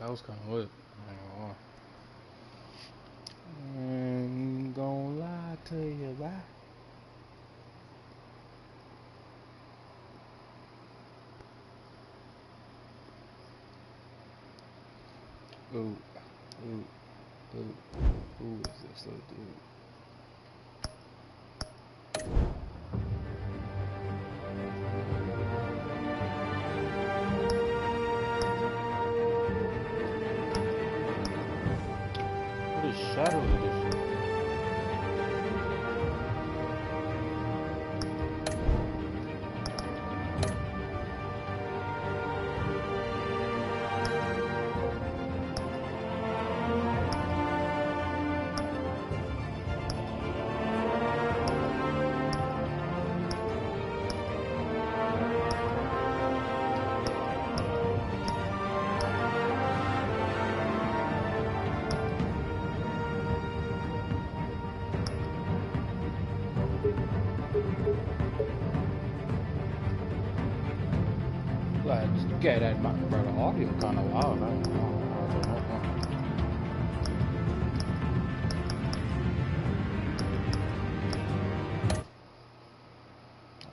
That was kind of lit. I ain't gonna lie to you, bye. Ooh, ooh, ooh. Who is this little dude? What is Shadow Edition? Like, get that mic, bro. The audio kind of loud. I don't know.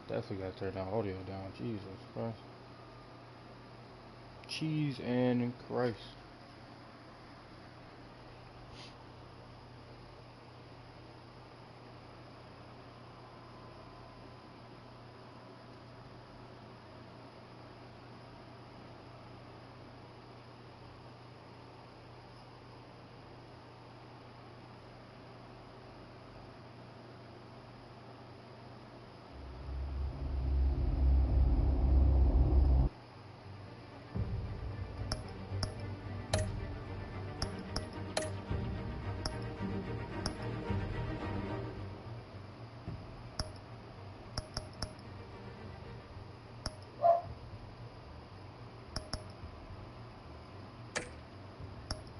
Definitely gotta turn the audio down. Jesus Christ. Cheese and Christ.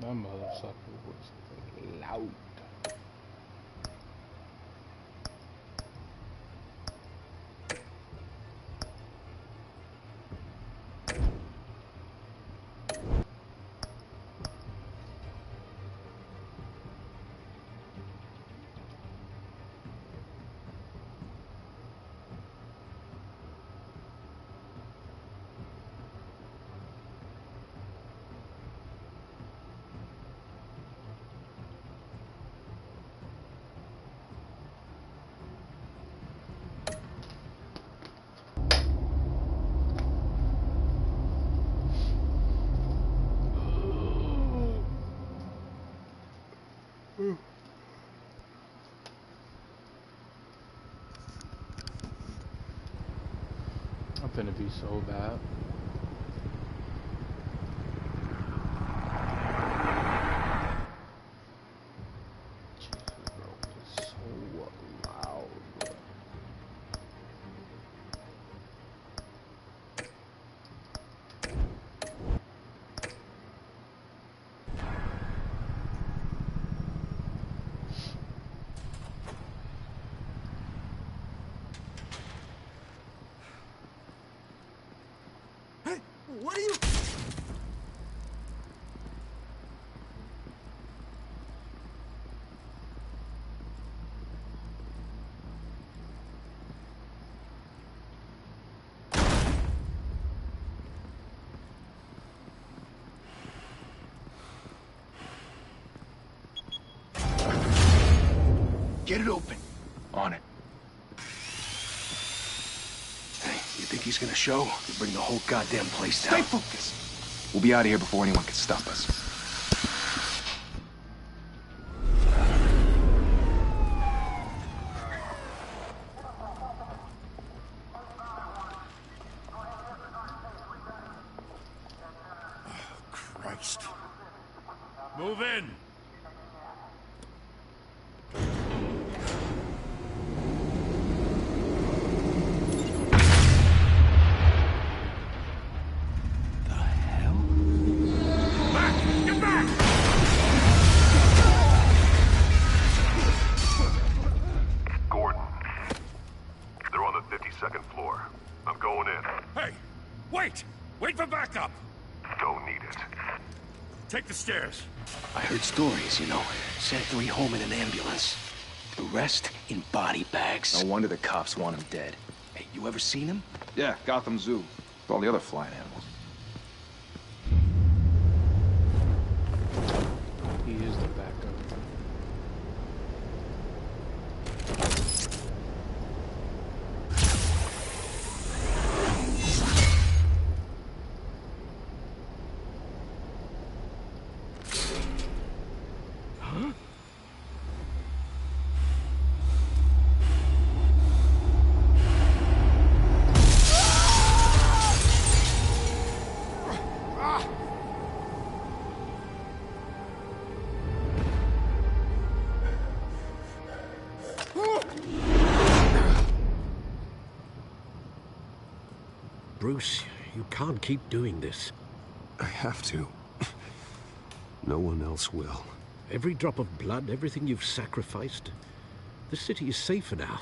That motherfucker was loud. I'm finna be so bad. Jesus, bro, it's so loud, bro. Hey, what are you? Get it open. On it. Hey, you think he's gonna show? He'll bring the whole goddamn place down. Stay focused. We'll be out of here before anyone can stop us. Christ. Move in! The hell? Back! Get back! Gordon. They're on the 52nd floor. I'm going in. Hey! Wait! Wait for backup! Don't need it. Take the stairs. I heard stories, you know. Sent 3 home in an ambulance. The rest in body bags. No wonder the cops want him dead. Hey, you ever seen him? Yeah, Gotham Zoo. With all the other flying animals. He is the backup. Bruce, you can't keep doing this. I have to. No one else will. Every drop of blood, everything you've sacrificed. The city is safer now.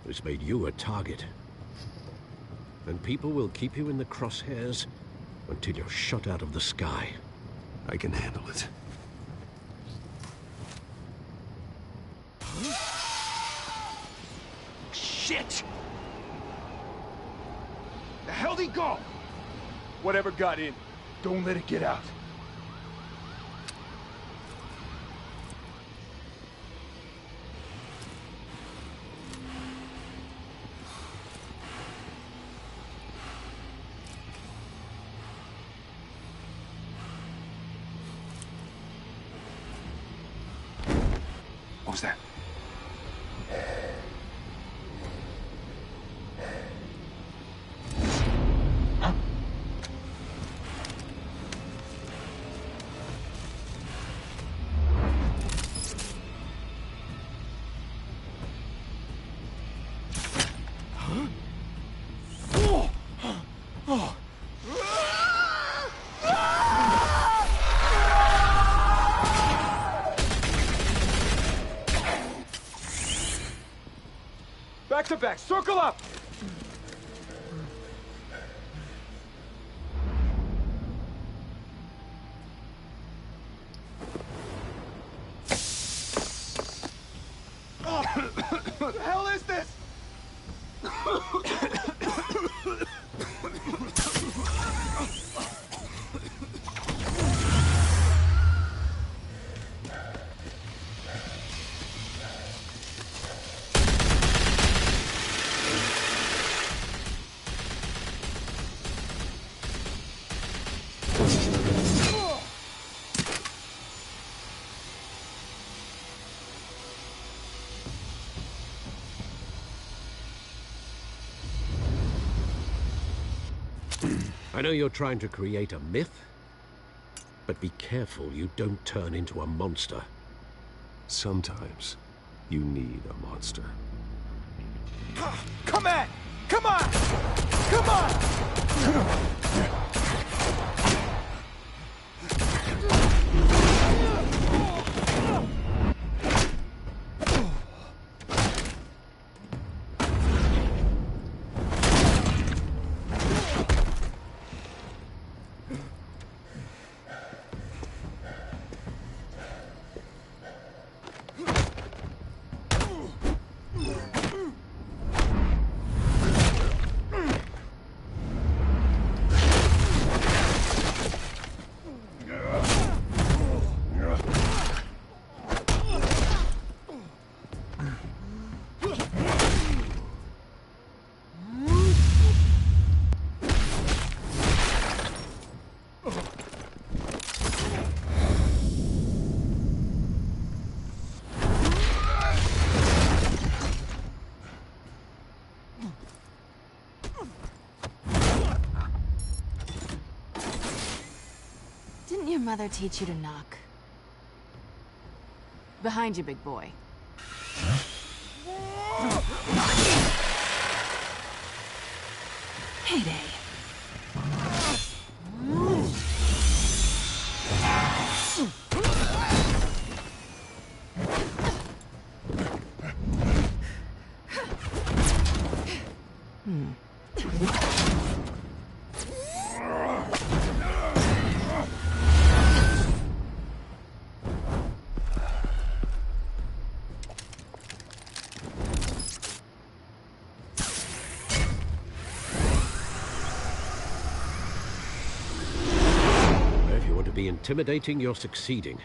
It's made you a target. And people will keep you in the crosshairs until you're shot out of the sky. I can handle it. Shit! The hell'd he go? Whatever got in, don't let it get out. What was that? Back to back, circle up! What the hell is this? I know you're trying to create a myth, but be careful you don't turn into a monster. Sometimes you need a monster. Come on! Come on! Come on! Didn't your mother teach you to knock? Behind you, big boy. Heyday. intimidating, you're succeeding.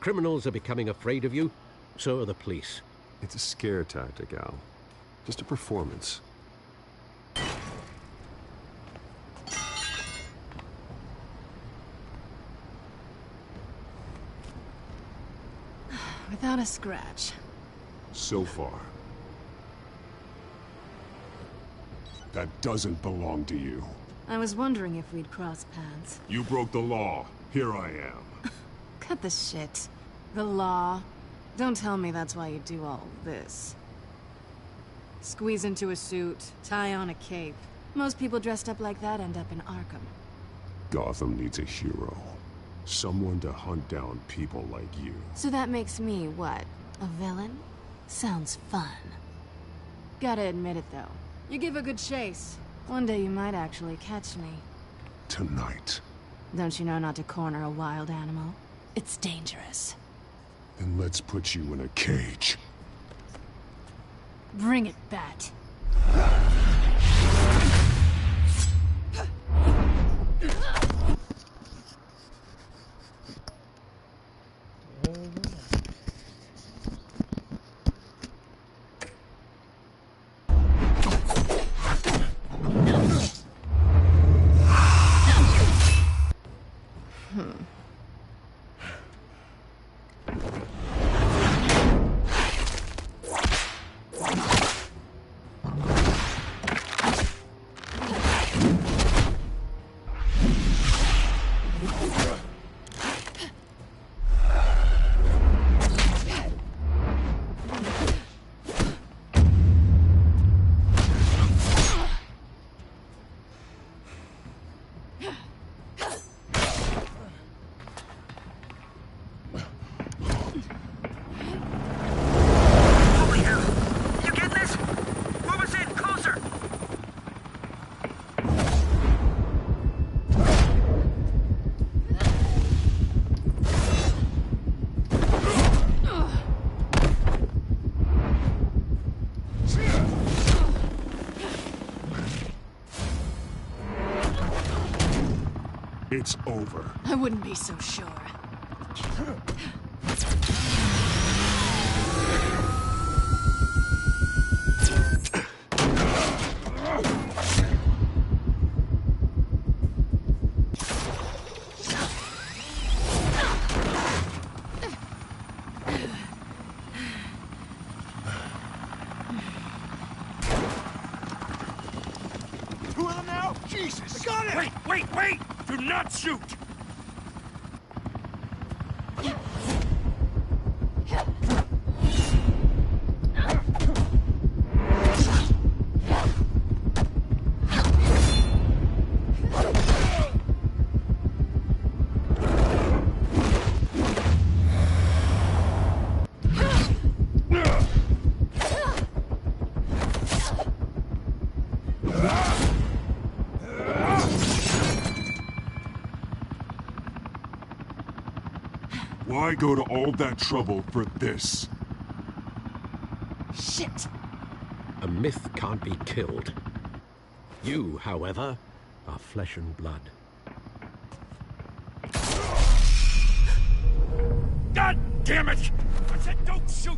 Criminals are becoming afraid of you, so are the police. It's a scare tactic, Al. Just a performance. Without a scratch. So far. That doesn't belong to you. I was wondering if we'd cross paths. You broke the law. Here I am. Cut the shit. The law. Don't tell me that's why you do all this. Squeeze into a suit, tie on a cape. Most people dressed up like that end up in Arkham. Gotham needs a hero. Someone to hunt down people like you. So that makes me, what, a villain? Sounds fun. Gotta admit it, though. You give a good chase. One day you might actually catch me. Tonight. Don't you know not to corner a wild animal? It's dangerous. Then let's put you in a cage. Bring it, Bat. It's over. I wouldn't be so sure. Two of them now? Jesus! Got it! Wait! Do not shoot! Why go to all that trouble for this? Shit! A myth can't be killed. You, however, are flesh and blood. God damn it! I said don't shoot!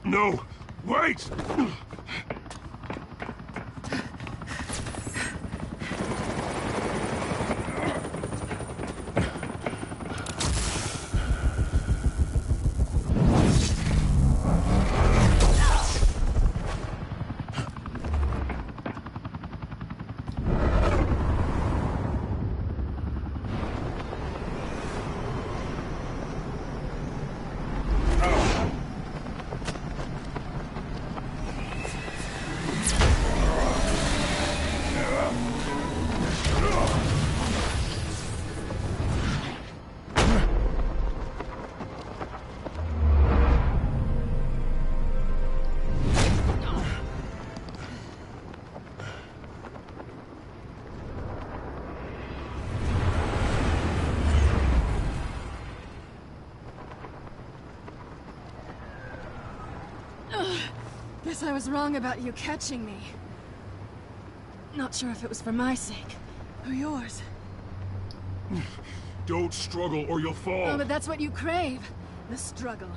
No! Wait! Guess I was wrong about you catching me. Not sure if it was for my sake, or yours. Don't struggle or you'll fall. Oh, but that's what you crave. The struggle.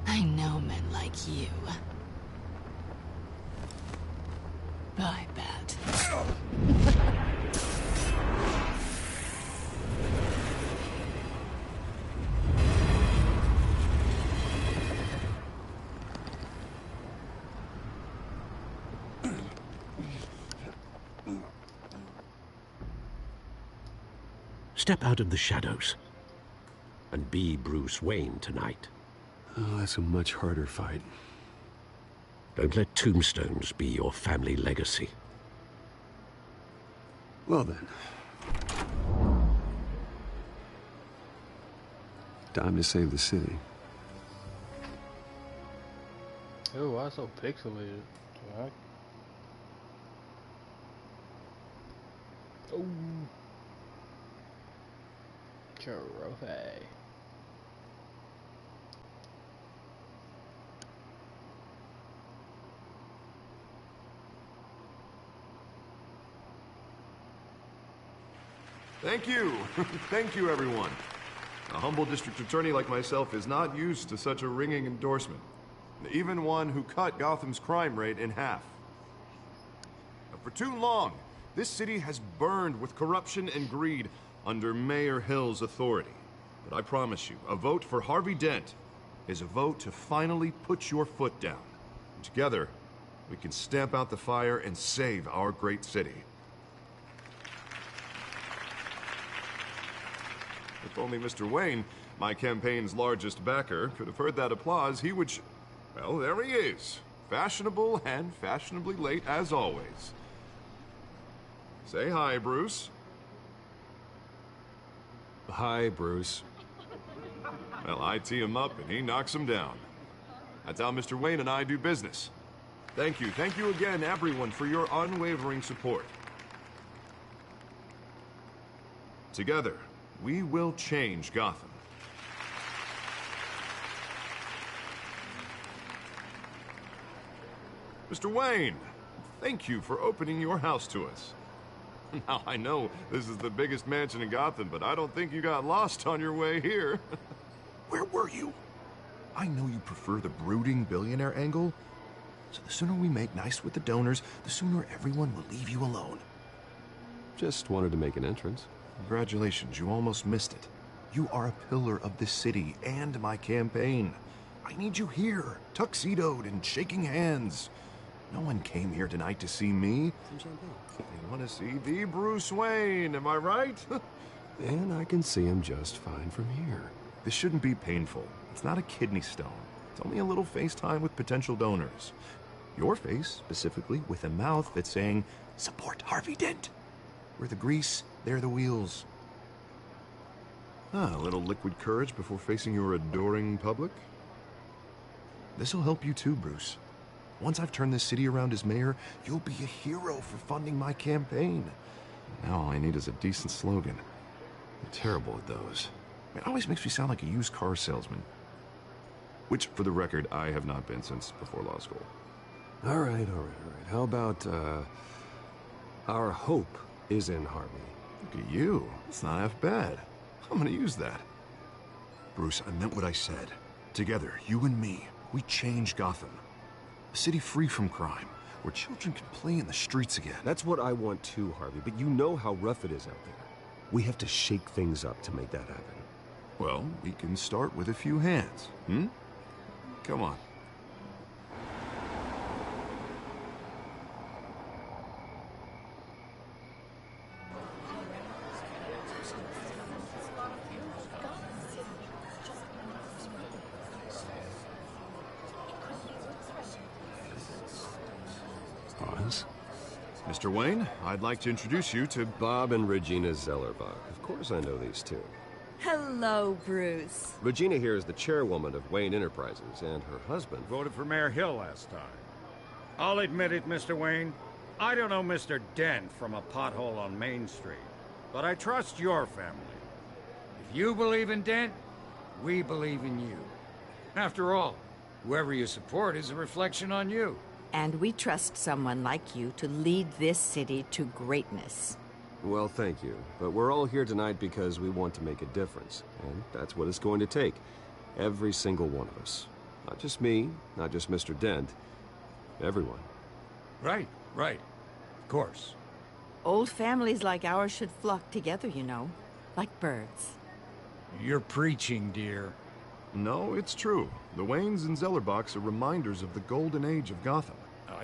I know men like you. I bet. Step out of the shadows and be Bruce Wayne tonight. Oh, that's a much harder fight. Don't let tombstones be your family legacy. Well then. Time to save the city. Oh, why so pixelated? Jack? Oh. Trophy. Thank you. Thank you, everyone. A humble district attorney like myself is not used to such a ringing endorsement. Even one who cut Gotham's crime rate in half. For too long, this city has burned with corruption and greed under Mayor Hill's authority. But I promise you, a vote for Harvey Dent is a vote to finally put your foot down. Together, we can stamp out the fire and save our great city. If only Mr. Wayne, my campaign's largest backer, could have heard that applause, he would well, there he is. Fashionable and fashionably late as always. Say hi, Bruce. Hi, Bruce. Well, I tee him up and he knocks him down. That's how Mr. Wayne and I do business. Thank you again, everyone, for your unwavering support. Together, we will change Gotham. Mr. Wayne, thank you for opening your house to us. Now, I know this is the biggest mansion in Gotham, but I don't think you got lost on your way here. Where were you? I know you prefer the brooding billionaire angle, so the sooner we make nice with the donors, the sooner everyone will leave you alone. Just wanted to make an entrance. Congratulations, you almost missed it. You are a pillar of this city and my campaign. I need you here, tuxedoed and shaking hands. No one came here tonight to see me. They want to see the Bruce Wayne, am I right? And I can see him just fine from here. This shouldn't be painful. It's not a kidney stone. It's only a little FaceTime with potential donors. Your face, specifically, with a mouth that's saying, support Harvey Dent. We're the grease, they're the wheels. A little liquid courage before facing your adoring public. This'll help you too, Bruce. Once I've turned this city around as mayor, you'll be a hero for funding my campaign. Now all I need is a decent slogan. I'm terrible at those. It always makes me sound like a used car salesman. Which, for the record, I have not been since before law school. All right. How about, our hope is in Harvey? Look at you. It's not half bad. I'm gonna use that. Bruce, I meant what I said. Together, you and me, we change Gotham. A city free from crime, where children can play in the streets again. That's what I want too, Harvey, but you know how rough it is out there. We have to shake things up to make that happen. Well, we can start with a few hands, Come on. Mr. Wayne, I'd like to introduce you to Bob and Regina Zellerbach. Of course I know these two. Hello, Bruce. Regina here is the chairwoman of Wayne Enterprises, and her husband Voted for Mayor Hill last time. I'll admit it, Mr. Wayne. I don't know Mr. Dent from a pothole on Main Street, but I trust your family. If you believe in Dent, we believe in you. After all, whoever you support is a reflection on you. And we trust someone like you to lead this city to greatness. Well, thank you. But we're all here tonight because we want to make a difference. And that's what it's going to take. Every single one of us. Not just me, not just Mr. Dent. Everyone. Right. Of course. Old families like ours should flock together, you know. Like birds. You're preaching, dear. No, it's true. The Waynes and Zellerbachs are reminders of the golden age of Gotham.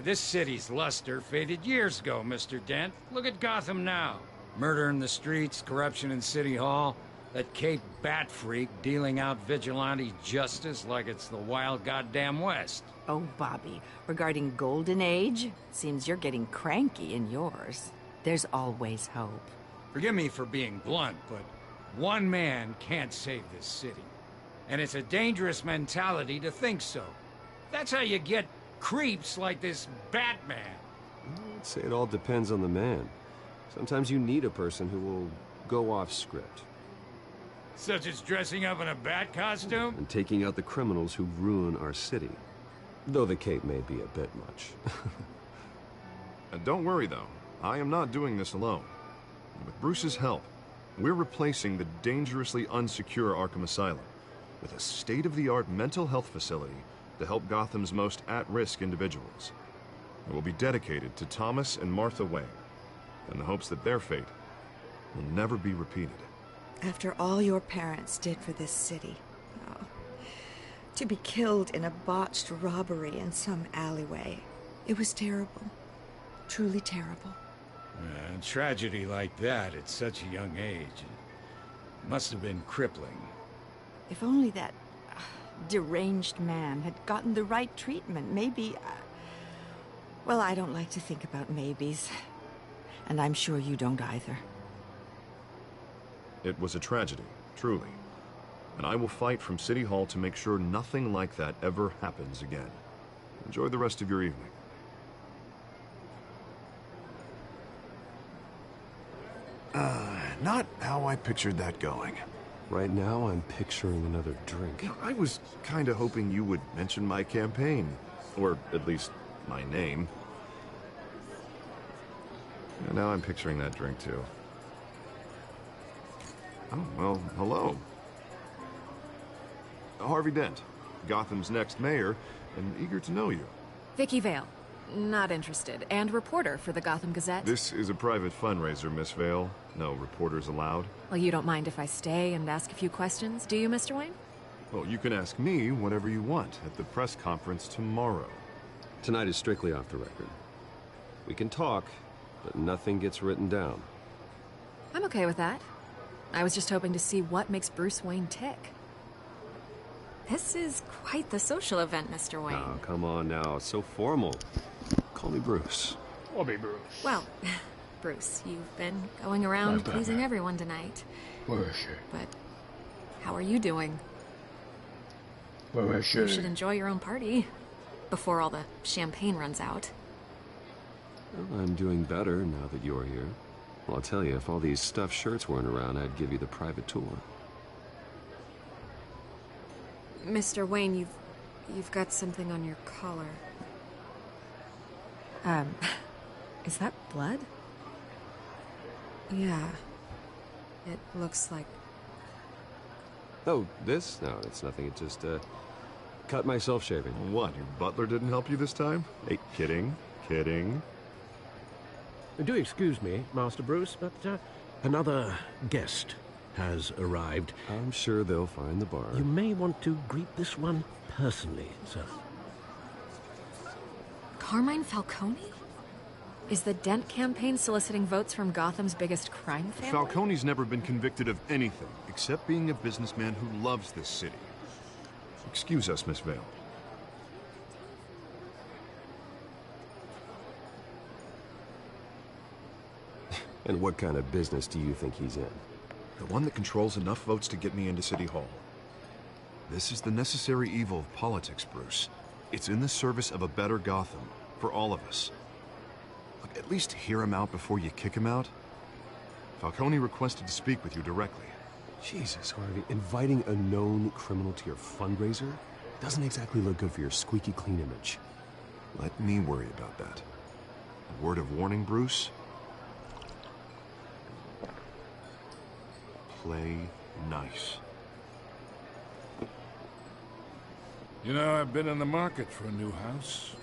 This city's luster faded years ago, Mr. Dent. Look at Gotham now. Murder in the streets, corruption in City Hall, that Cape Bat freak dealing out vigilante justice like it's the wild goddamn West. Oh, Bobby, regarding Golden Age, seems you're getting cranky in yours. There's always hope. Forgive me for being blunt, but one man can't save this city. And it's a dangerous mentality to think so. That's how you get creeps like this Batman. I'd say it all depends on the man. Sometimes you need a person who will go off script. Such as dressing up in a bat costume? And taking out the criminals who ruin our city. Though the cape may be a bit much. And don't worry, though. I am not doing this alone. With Bruce's help, we're replacing the dangerously unsecure Arkham Asylum with a state-of-the-art mental health facility to help Gotham's most at-risk individuals. It will be dedicated to Thomas and Martha Wayne, in the hopes that their fate will never be repeated. After all your parents did for this city, to be killed in a botched robbery in some alleyway, it was terrible. Truly terrible. A tragedy like that at such a young age must have been crippling. If only that deranged man had gotten the right treatment, maybe... well, I don't like to think about maybes. And I'm sure you don't either. It was a tragedy, truly. And I will fight from City Hall to make sure nothing like that ever happens again. Enjoy the rest of your evening. Not how I pictured that going. Right now, I'm picturing another drink. I was kinda hoping you would mention my campaign. Or at least, my name. And now I'm picturing that drink, too. Oh, well, hello. Harvey Dent, Gotham's next mayor, and eager to know you. Vicky Vale. Not interested. And reporter for the Gotham Gazette. This is a private fundraiser, Miss Vale. No reporters allowed. Well, you don't mind if I stay and ask a few questions, do you, Mr. Wayne? Well, you can ask me whatever you want at the press conference tomorrow. Tonight is strictly off the record. We can talk, but nothing gets written down. I'm okay with that. I was just hoping to see what makes Bruce Wayne tick. This is quite the social event, Mr. Wayne. Oh, come on now. It's so formal. Call me Bruce. I'll be Bruce. Well, Bruce, you've been going around pleasing everyone tonight. Where is she? But how are you doing? Where is she? You should enjoy your own party before all the champagne runs out. Well, I'm doing better now that you're here. Well, I'll tell you, if all these stuffed shirts weren't around, I'd give you the private tour. Mr. Wayne, you've got something on your collar. Is that blood? Yeah. It looks like... Oh, this? No, it's nothing. It just, cut myself shaving. What, your butler didn't help you this time? Hey, kidding. Do excuse me, Master Bruce, but another guest has arrived. I'm sure they'll find the bar. You may want to greet this one personally, sir. Carmine Falcone? Is the Dent campaign soliciting votes from Gotham's biggest crime family? Falcone's never been convicted of anything, except being a businessman who loves this city. Excuse us, Miss Vale. And what kind of business do you think he's in? The one that controls enough votes to get me into City Hall. This is the necessary evil of politics, Bruce. It's in the service of a better Gotham, for all of us. Look, at least hear him out before you kick him out. Falcone requested to speak with you directly. Jesus, Harvey, inviting a known criminal to your fundraiser doesn't exactly look good for your squeaky clean image. Let me worry about that. A word of warning, Bruce? play nice. You know, I've been in the market for a new house.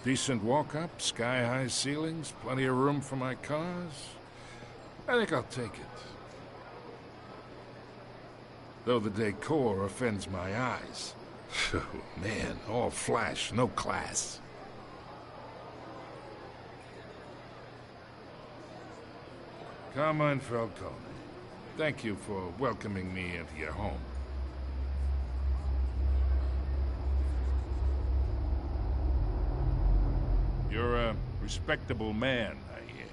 Decent walk-up, sky-high ceilings, plenty of room for my cars. I think I'll take it. Though the decor offends my eyes. Oh, man, all flash, no class. Carmine Falcone, thank you for welcoming me into your home. You're a respectable man, I hear.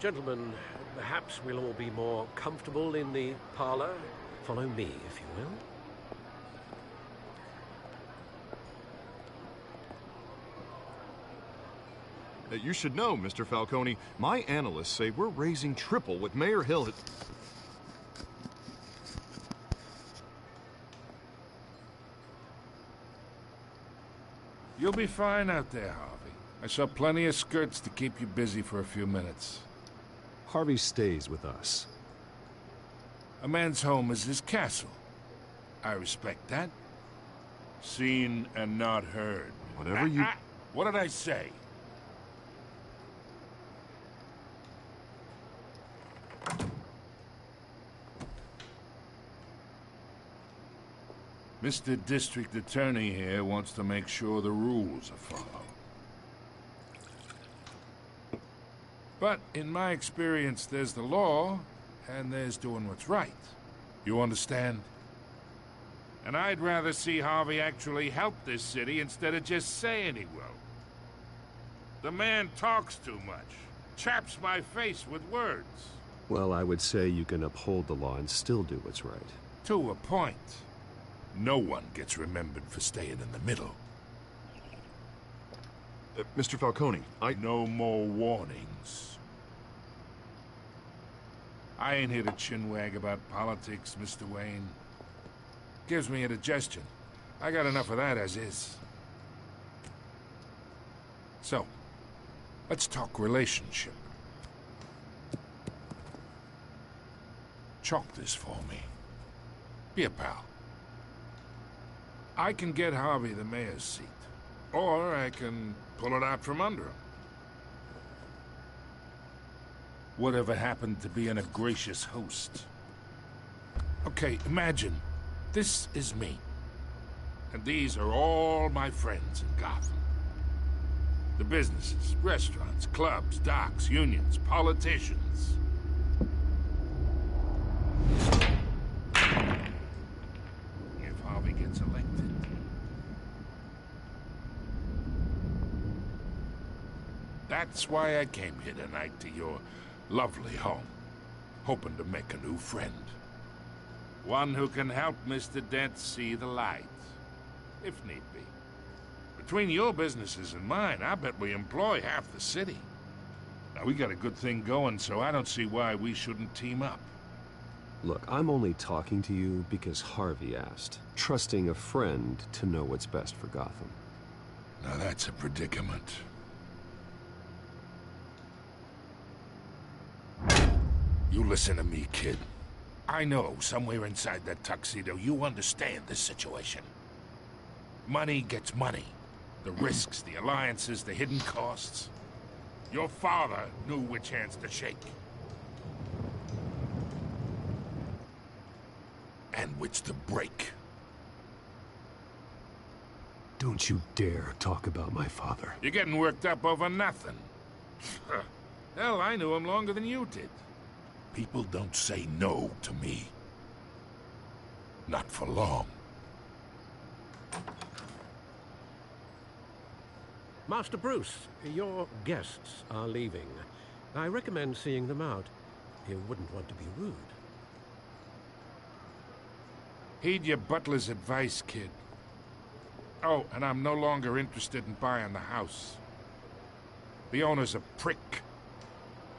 Gentlemen, perhaps we'll all be more comfortable in the parlor. Follow me, if you will. You should know, Mr. Falcone, my analysts say we're raising triple what Mayor Hill had... You'll be fine out there, Harvey. I saw plenty of skirts to keep you busy for a few minutes. Harvey stays with us. A man's home is his castle. I respect that. Seen and not heard. Whatever you... What did I say? Mr. District Attorney here wants to make sure the rules are followed. But in my experience, there's the law, and there's doing what's right. You understand? And I'd rather see Harvey actually help this city instead of just saying he will. The man talks too much. Chaps my face with words. Well, I would say you can uphold the law and still do what's right. To a point. No one gets remembered for staying in the middle. Mr. Falcone, No more warnings. I ain't here to chinwag about politics, Mr. Wayne. Gives me indigestion. I got enough of that as is. So, let's talk relationship. Chalk this for me. Be a pal. I can get Harvey the mayor's seat, or I can pull it out from under him. Whatever happened to being a gracious host? Okay, imagine, this is me, and these are all my friends in Gotham. The businesses, restaurants, clubs, docks, unions, politicians. If Harvey gets elected, that's why I came here tonight to your lovely home, hoping to make a new friend. One who can help Mr. Dent see the light, if need be. Between your businesses and mine, I bet we employ half the city. Now, we got a good thing going, so I don't see why we shouldn't team up. Look, I'm only talking to you because Harvey asked, trusting a friend to know what's best for Gotham. Now that's a predicament. You listen to me, kid. I know somewhere inside that tuxedo you understand this situation. Money gets money. The risks, the alliances, the hidden costs. Your father knew which hands to shake. And which to break. Don't you dare talk about my father. You're getting worked up over nothing. Hell, I knew him longer than you did. People don't say no to me. Not for long. Master Bruce, your guests are leaving. I recommend seeing them out. You wouldn't want to be rude. Heed your butler's advice, kid. Oh, and I'm no longer interested in buying the house. The owner's a prick.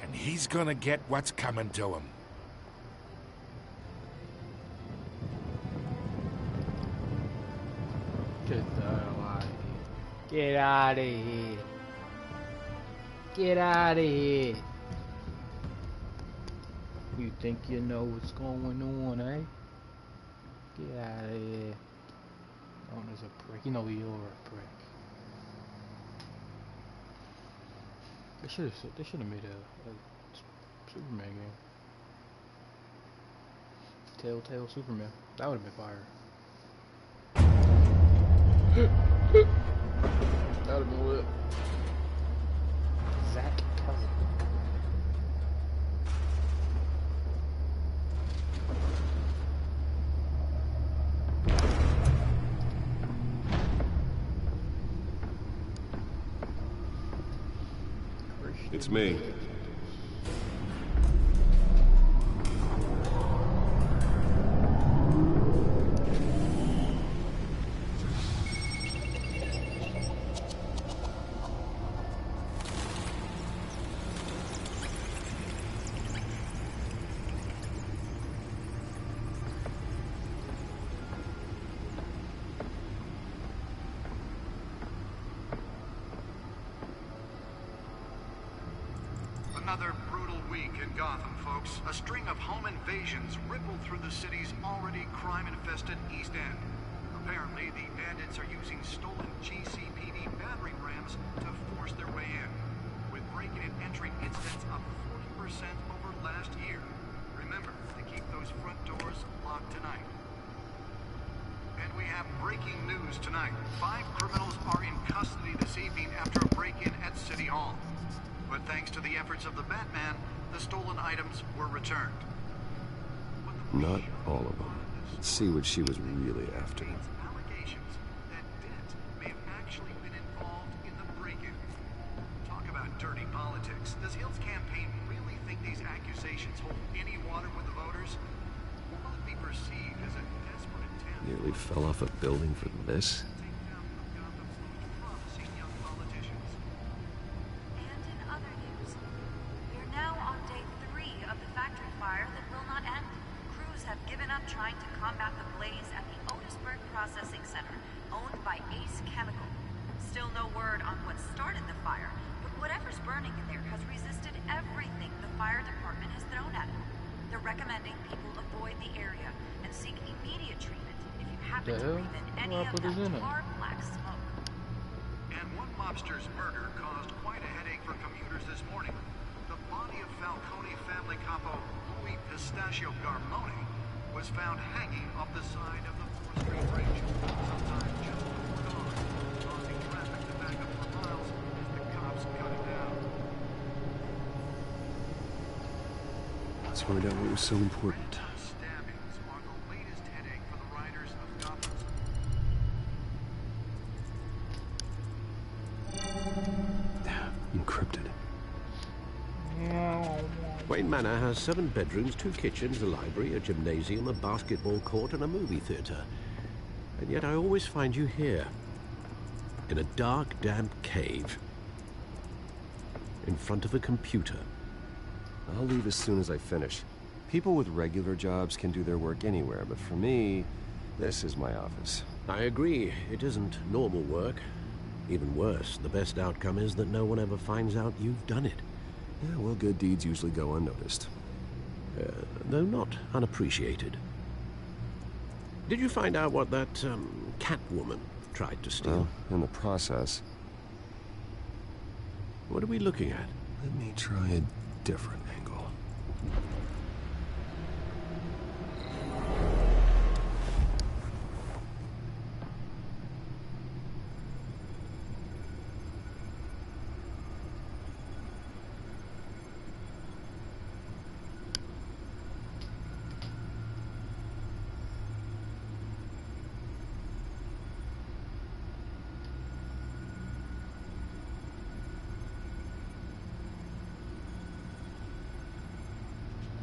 And he's gonna get what's coming to him. the hell out of here. Get out of here. Get out of here. You think you know what's going on, eh? Get out of here. Oh, there's a prick. You know you're a prick. They should have made a Superman game. Telltale Superman. That would have been fire. That would have been lit. Zach Cousin. It's me. Another brutal week in Gotham, folks. A string of home invasions rippled through the city's already crime-infested East End. Apparently, the bandits are using stolen GCPD battering rams to force their way in, with breaking and entering incidents up 40% over last year. Remember to keep those front doors locked tonight. And we have breaking news tonight. 5 criminals are in custody this evening after a break-in at City Hall. But thanks to the efforts of the Batman, the stolen items were returned. Not all of them. Let's see what she was really after. Allegations that Dent may have actually been involved in the break-in. Talk about dirty politics. Does Hill's campaign really think these accusations hold any water with the voters? Or will it be perceived as a desperate attempt? Nearly fell off a building for this? Trying to combat the blaze at the Otisburg Processing Center, owned by Ace Chemical. Still no word on what started the fire, but whatever's burning in there has resisted everything the fire department has thrown at it. They're recommending people avoid the area and seek immediate treatment if you happen to breathe in any of that tar black smoke. And one mobster's murder caused quite a headache for commuters this morning. The body of Falcone family capo Louis Pistachio Garmone was found hanging off the side of the 4th Street Bridge, sometime just before dawn, causing traffic to back up for miles as the cops cut it down. Let's find out what was so important. Stabbings are the latest headache for the riders of Gotham's. Encrypted. Wayne Manor has 7 bedrooms, 2 kitchens, a library, a gymnasium, a basketball court, and a movie theater. And yet I always find you here, in a dark, damp cave, in front of a computer. I'll leave as soon as I finish. People with regular jobs can do their work anywhere, but for me, this is my office. I agree. It isn't normal work. Even worse, the best outcome is that no one ever finds out you've done it. Yeah, well, good deeds usually go unnoticed. Though not unappreciated. Did you find out what that, Catwoman tried to steal? Well, in the process. What are we looking at? Let me try a different angle.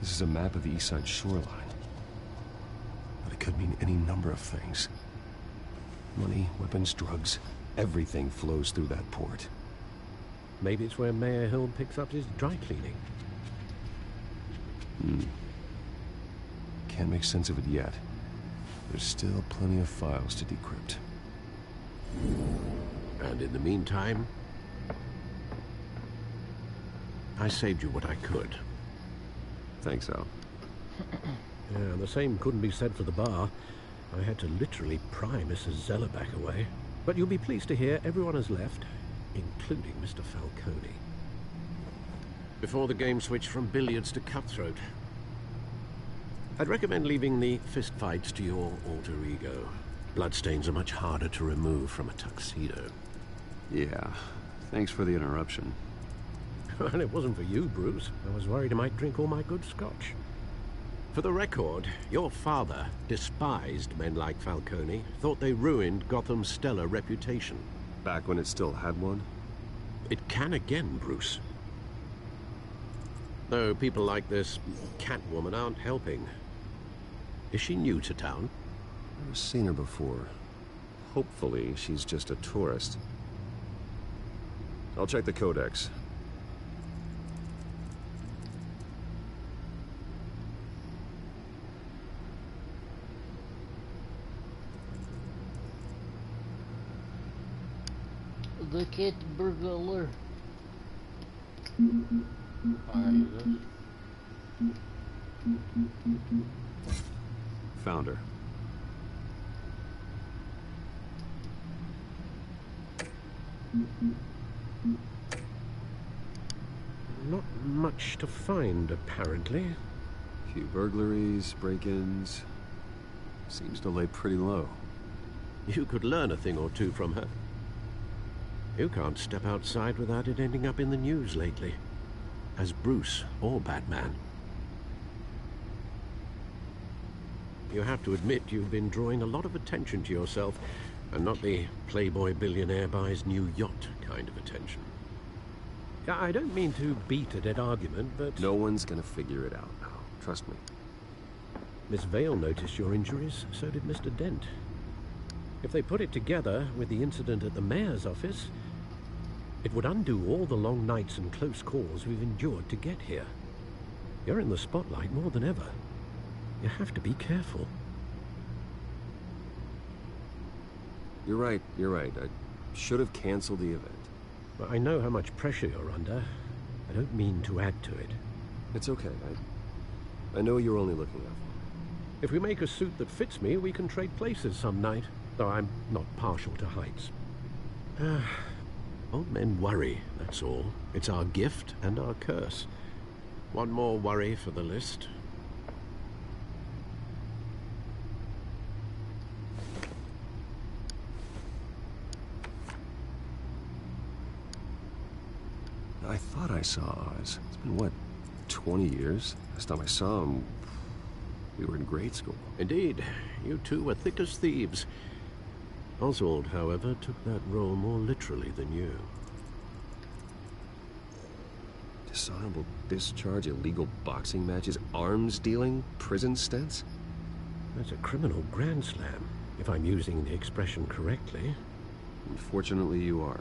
This is a map of the East Side shoreline. But it could mean any number of things. Money, weapons, drugs, everything flows through that port. Maybe it's where Mayor Hill picks up his dry cleaning. Can't make sense of it yet. There's still plenty of files to decrypt. And in the meantime, I saved you what I could. Thanks, Al. Yeah, the same couldn't be said for the bar. I had to literally pry Mrs. Zellerback away. But you'll be pleased to hear everyone has left, including Mr. Falcone. Before the game switched from billiards to cutthroat. I'd recommend leaving the fistfights to your alter ego. Bloodstains are much harder to remove from a tuxedo. Yeah, thanks for the interruption. Well, it wasn't for you, Bruce. I was worried I might drink all my good scotch. For the record, your father despised men like Falcone, thought they ruined Gotham's stellar reputation. Back when it still had one? It can again, Bruce. Though people like this Catwoman aren't helping. Is she new to town? I've seen her before. Hopefully, she's just a tourist. I'll check the codex. The cat burglar. Alright, Found her. Not much to find, apparently. Few burglaries, break-ins. Seems to lay pretty low. You could learn a thing or two from her. You can't step outside without it ending up in the news lately. As Bruce or Batman. You have to admit you've been drawing a lot of attention to yourself, and not the playboy billionaire buys new yacht kind of attention. I don't mean to beat a dead argument, but... No one's gonna figure it out now. Trust me. Miss Vale noticed your injuries, so did Mr. Dent. If they put it together with the incident at the mayor's office, it would undo all the long nights and close calls we've endured to get here. You're in the spotlight more than ever. You have to be careful. You're right. I should have canceled the event. But I know how much pressure you're under. I don't mean to add to it. It's okay. I know you're only looking out for me. If we make a suit that fits me, we can trade places some night. Though I'm not partial to heights. Old men worry, that's all. It's our gift and our curse. One more worry for the list. I thought I saw Oz. It's been, what, 20 years? Last time I saw him, we were in grade school. Indeed. You two were thick as thieves. Oswald, however, took that role more literally than you. Dishonorable discharge, illegal boxing matches, arms dealing, prison stints? That's a criminal grand slam, if I'm using the expression correctly. Unfortunately, you are.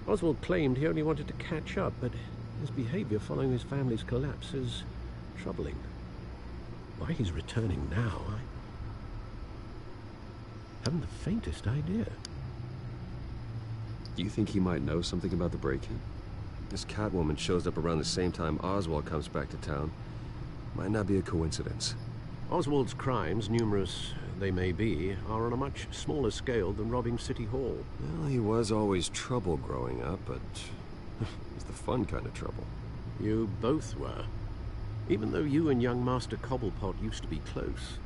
Oswald claimed he only wanted to catch up, but his behavior following his family's collapse is troubling. Why he's returning now, I haven't the faintest idea. Do you think he might know something about the break-in? This Catwoman shows up around the same time Oswald comes back to town. Might not be a coincidence. Oswald's crimes, numerous they may be, are on a much smaller scale than robbing City Hall. Well, he was always trouble growing up, but it's the fun kind of trouble. You both were. Even though you and young Master Cobblepot used to be close.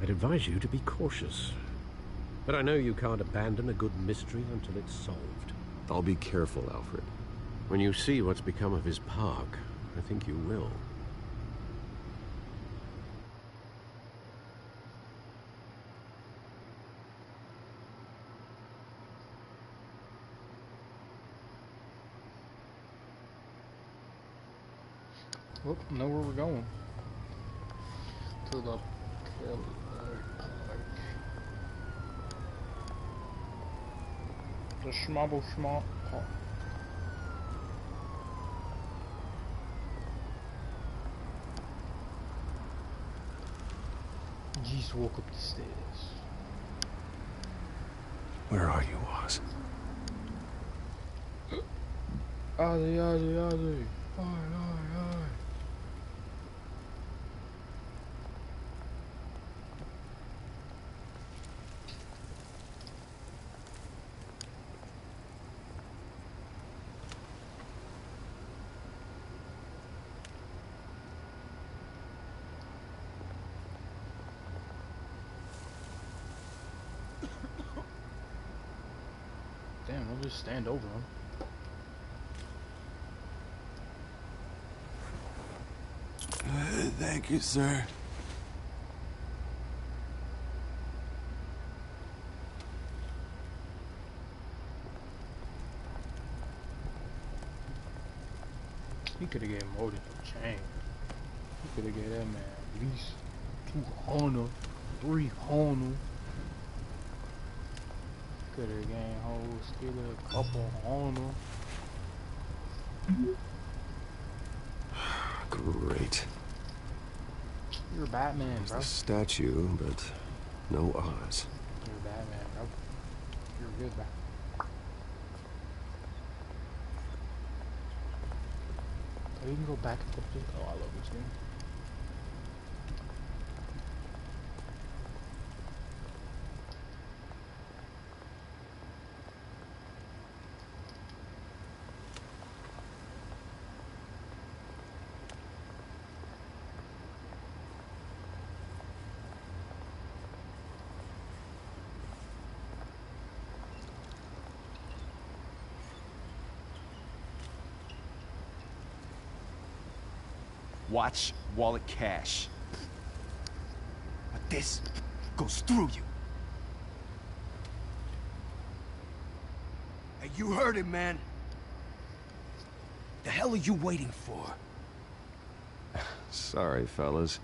I'd advise you to be cautious. But I know you can't abandon a good mystery until it's solved. I'll be careful, Alfred. When you see what's become of his park, I think you will. Well, know where we're going. To the park. The Schmobble Schmop Park. Just walk up the stairs. Where are you, Oz? Ozzy, Ozzy, Ozzy. Oi, oi, oi. Damn, I'll just stand over him. Thank you, sir. He could have gave more than a chain. He could have gave that man at least 200, 300. Could have gained whole skill a couple hundred. Great. You're Batman, There's bro. the statue, but no Oz. You're Batman, bro. You're good, bro. Oh, you can go back and forth. Oh, I love this game. Watch wallet cash. But this goes through you. Hey, you heard it, man. The hell are you waiting for? Sorry, fellas.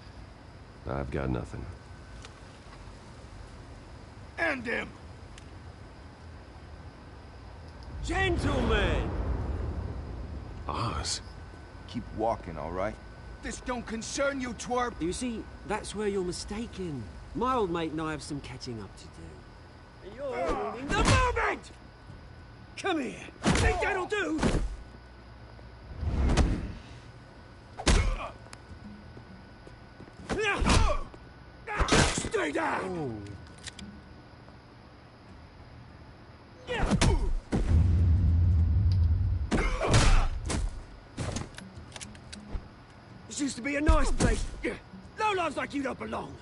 I've got nothing. End him! Gentlemen! Oz? Keep walking, all right? This don't concern you, twerp! You see, that's where you're mistaken. My old mate and I have some catching up to do. And you're ruining the moment! Come here! Think that'll do? Stay down! This used to be a nice place. Lowlifes like you don't belong.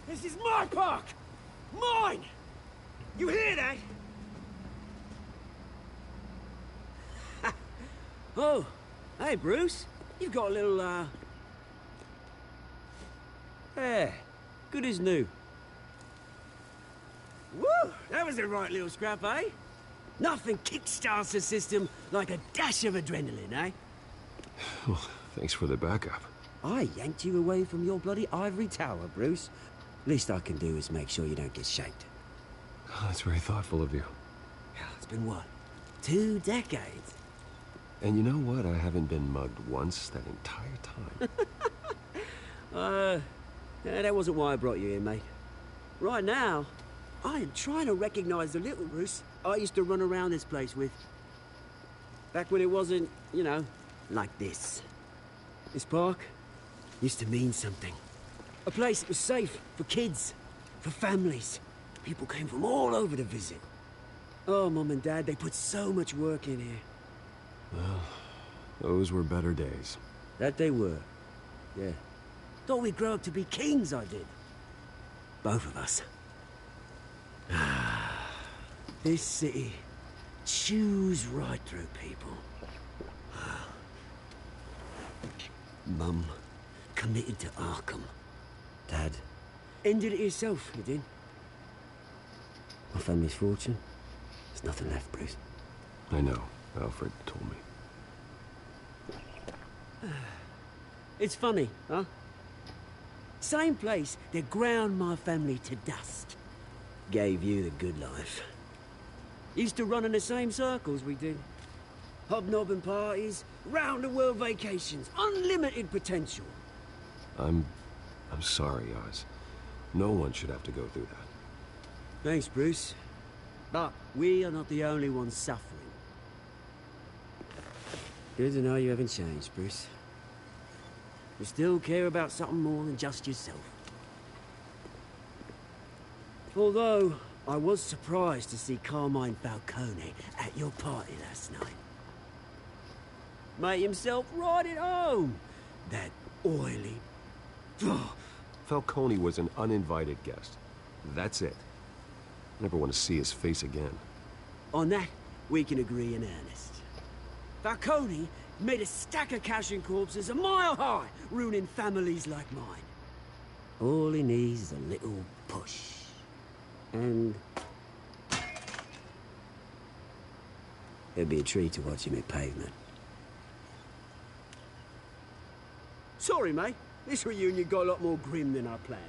This is my park! Mine! You hear that? Oh, hey, Bruce. You've got a little, hair. Good as new. Woo! That was a right little scrap, eh? Nothing kickstarts the system like a dash of adrenaline, eh? Well, thanks for the backup. I yanked you away from your bloody ivory tower, Bruce. Least I can do is make sure you don't get shaped. Oh, that's very thoughtful of you. It's been what? 2 decades? And you know what? I haven't been mugged once that entire time. Yeah, that wasn't why I brought you here, mate. Right now, I am trying to recognize the little Bruce I used to run around this place with. Back when it wasn't, you know, like this. This park used to mean something. A place that was safe for kids, for families. People came from all over to visit. Oh, Mum and Dad, they put so much work in here. Well, those were better days. That they were. Yeah. Thought we'd grow up to be kings, I did. Both of us. This city chews right through people. Mum committed to Arkham. Dad ended it yourself, you did. My family's fortune. There's nothing left, Bruce. I know. Alfred told me. It's funny, huh? Same place that ground my family to dust. Gave you the good life. Used to run in the same circles we did. Hobnobbing parties, round-the-world vacations, unlimited potential. I'm I'm sorry, Oz. No one should have to go through that. Thanks, Bruce. But we are not the only ones suffering. Good to know you haven't changed, Bruce. You still care about something more than just yourself. Although, I was surprised to see Carmine Falcone at your party last night. Made himself right at home. That oily... Falcone was an uninvited guest. That's it. Never want to see his face again. On that, we can agree in earnest. Falcone made a stack of cashing corpses a mile high, ruining families like mine. All he needs is a little push. And... it'd be a treat to watch him hit pavement. Sorry, mate. This reunion got a lot more grim than I planned.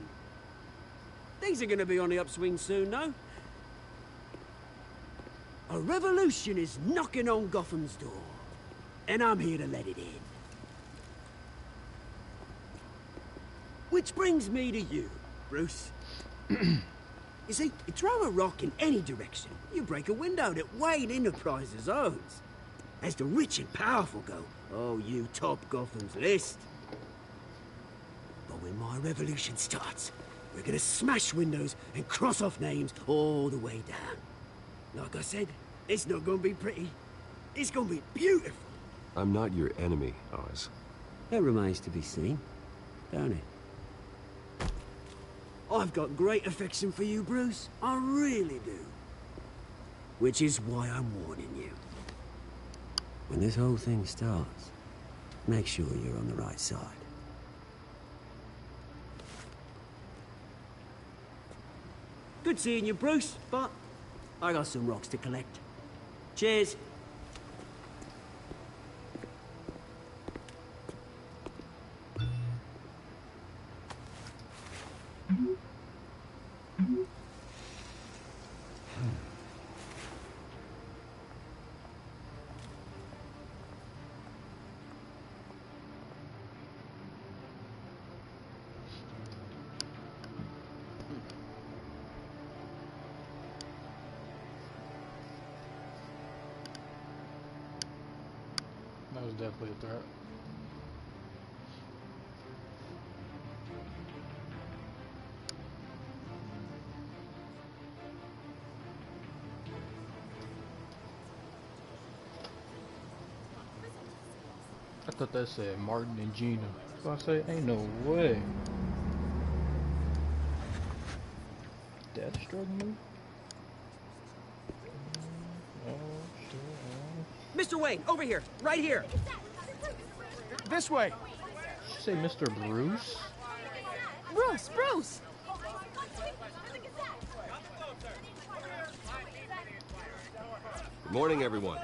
Things are gonna be on the upswing soon, though. A revolution is knocking on Gotham's door. And I'm here to let it in. Which brings me to you, Bruce. You see, you throw a rock in any direction, you break a window that Wayne Enterprises owns. As the rich and powerful go, oh, you top Gotham's list. But when my revolution starts, we're gonna smash windows and cross off names all the way down. Like I said, it's not gonna be pretty. It's gonna be beautiful. I'm not your enemy, Oz. That remains to be seen, don't it? I've got great affection for you, Bruce. I really do. Which is why I'm warning you. When this whole thing starts, make sure you're on the right side. Good seeing you, Bruce, but I got some rocks to collect. Cheers. That was definitely a threat. I thought that said Martin and Gina. So I say, ain't no way. Deathstroke move? Mr. Wayne, over here, right here. This way. Did you say Mr. Bruce? Bruce! Good morning, everyone.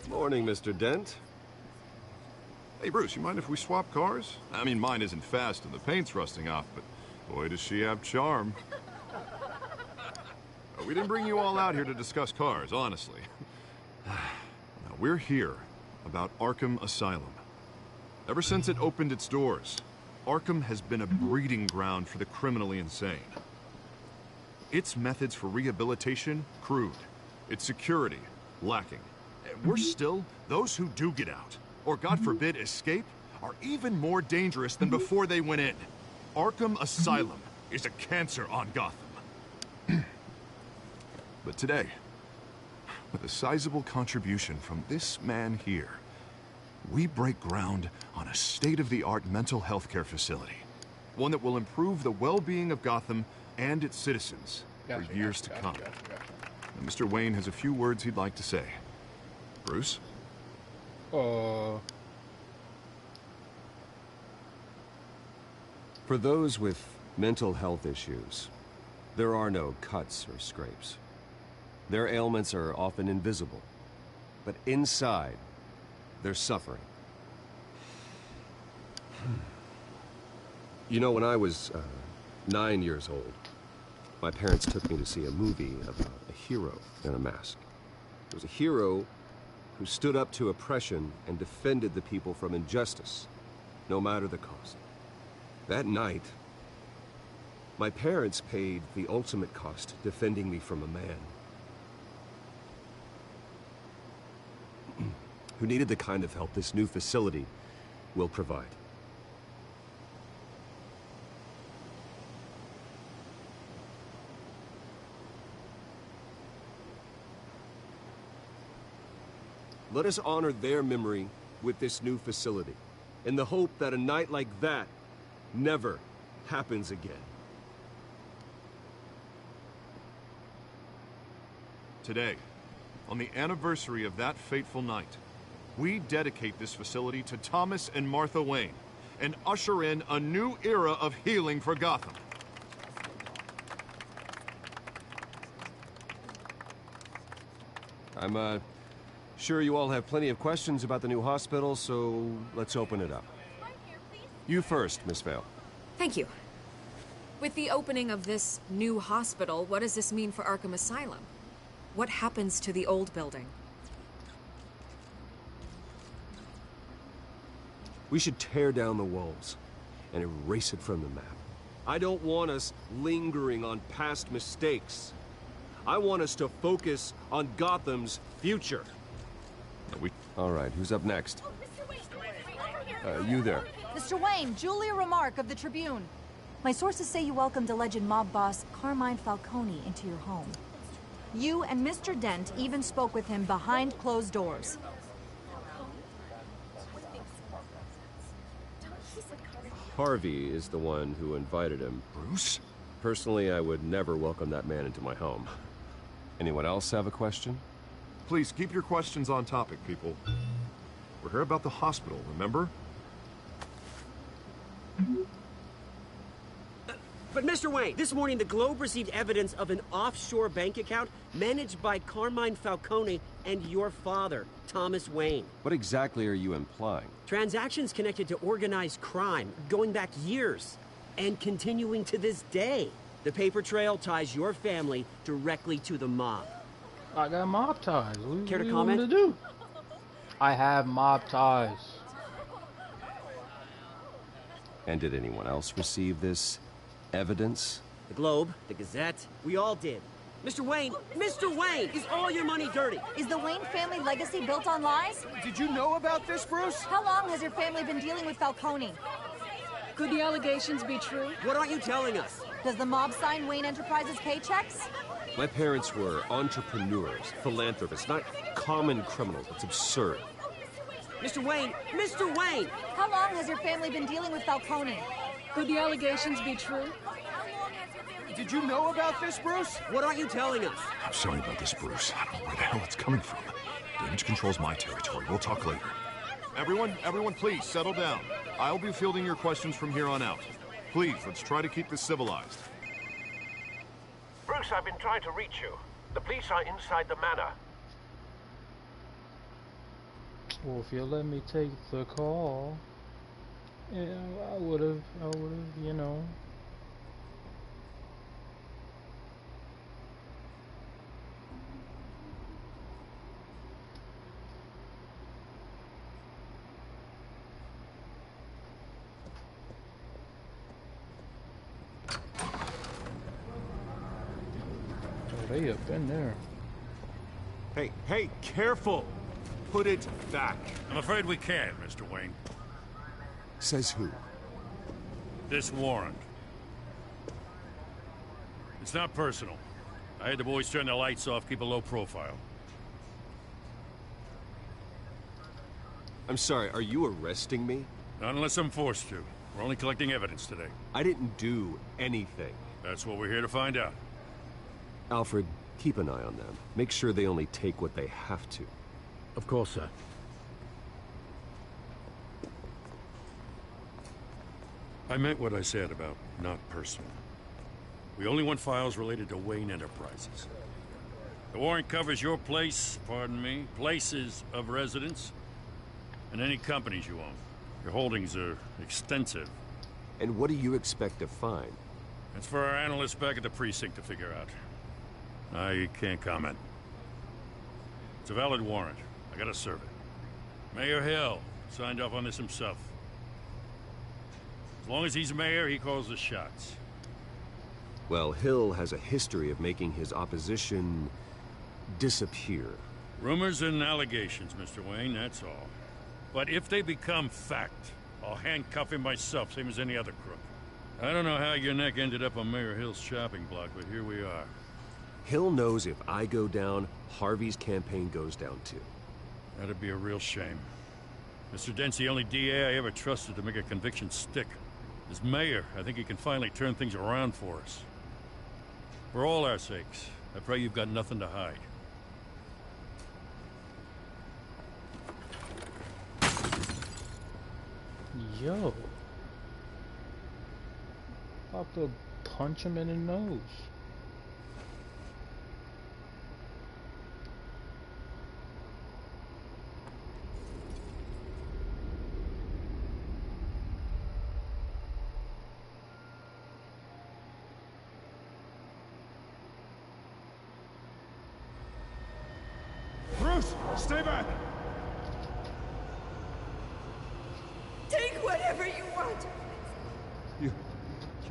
Morning, Mr. Dent. Hey, Bruce, you mind if we swap cars? I mean, mine isn't fast and the paint's rusting off, but boy, does she have charm. We didn't bring you all out here to discuss cars, honestly. Now, we're here about Arkham Asylum. Ever since it opened its doors, Arkham has been a breeding ground for the criminally insane. Its methods for rehabilitation, crude. Its security, lacking. And worse still, those who do get out, or God forbid escape, are even more dangerous than before they went in. Arkham Asylum is a cancer on Gotham. But today, with a sizable contribution from this man here, we break ground on a state-of-the-art mental health care facility. One that will improve the well-being of Gotham and its citizens for years to come. And Mr. Wayne has a few words he'd like to say. Bruce? For those with mental health issues, there are no cuts or scrapes. Their ailments are often invisible, but inside, they're suffering. You know, when I was 9 years old, my parents took me to see a movie about a hero in a mask. It was a hero who stood up to oppression and defended the people from injustice. no matter the cost. That night, my parents paid the ultimate cost defending me from a man who needed the kind of help this new facility will provide. Let us honor their memory with this new facility, in the hope that a night like that never happens again. Today, on the anniversary of that fateful night, we dedicate this facility to Thomas and Martha Wayne and usher in a new era of healing for Gotham. I'm, sure you all have plenty of questions about the new hospital, so let's open it up. You first, Miss Vale. Thank you. With the opening of this new hospital, what does this mean for Arkham Asylum? What happens to the old building? We should tear down the walls and erase it from the map. I don't want us lingering on past mistakes. I want us to focus on Gotham's future. All right, who's up next? You there. Mr. Wayne, Julia Remark of the Tribune. My sources say you welcomed alleged mob boss Carmine Falcone into your home. You and Mr. Dent even spoke with him behind closed doors. Harvey is the one who invited him. Bruce? Personally, I would never welcome that man into my home. Anyone else have a question? Please, keep your questions on topic, people. We're here about the hospital, remember? But Mr. Wayne, this morning the Globe received evidence of an offshore bank account managed by Carmine Falcone and your father, Thomas Wayne. What exactly are you implying? Transactions connected to organized crime, going back years, and continuing to this day. The paper trail ties your family directly to the mob. I got mob ties. Care to what comment? You want me to do? I have mob ties. And did anyone else receive this evidence? The Globe, the Gazette, we all did. Mr. Wayne, is all your money dirty? Is the Wayne family legacy built on lies? Did you know about this, Bruce? How long has your family been dealing with Falcone? Could the allegations be true? What aren't you telling us? Does the mob sign Wayne Enterprises paychecks? My parents were entrepreneurs, philanthropists, not common criminals. It's absurd. Mr. Wayne! How long has your family been dealing with Falcone? Could the allegations be true? Did you know about this, Bruce? What aren't you telling us? I'm sorry about this, Bruce. I don't know where the hell it's coming from. Damage control's my territory. We'll talk later. Everyone, please, settle down. I'll be fielding your questions from here on out. Please, let's try to keep this civilized. Bruce, I've been trying to reach you. The police are inside the manor. Well, if you let me take the call, yeah, I would've, you know. They up in there. Hey, careful! Put it back. I'm afraid we can't, Mr. Wayne. Says who? This warrant. It's not personal. I had the boys turn the lights off, keep a low profile. I'm sorry, are you arresting me? Not unless I'm forced to. We're only collecting evidence today. I didn't do anything. That's what we're here to find out. Alfred, keep an eye on them. Make sure they only take what they have to. Of course, sir. I meant what I said about not personal. We only want files related to Wayne Enterprises. The warrant covers your place, pardon me, places of residence, and any companies you own. Your holdings are extensive. And what do you expect to find? It's for our analysts back at the precinct to figure out. I can't comment. It's a valid warrant. I gotta serve it. Mayor Hill signed off on this himself. As long as he's mayor, he calls the shots. Well, Hill has a history of making his opposition disappear. Rumors and allegations, Mr. Wayne, that's all. But if they become fact, I'll handcuff him myself, same as any other crook. I don't know how your neck ended up on Mayor Hill's shopping block, but here we are. Hill knows if I go down, Harvey's campaign goes down too. That'd be a real shame. Mr. Dent's the only DA I ever trusted to make a conviction stick. As mayor, I think he can finally turn things around for us. For all our sakes, I pray you've got nothing to hide. Yo. About to punch him in the nose. Bruce, stay back! Take whatever you want. You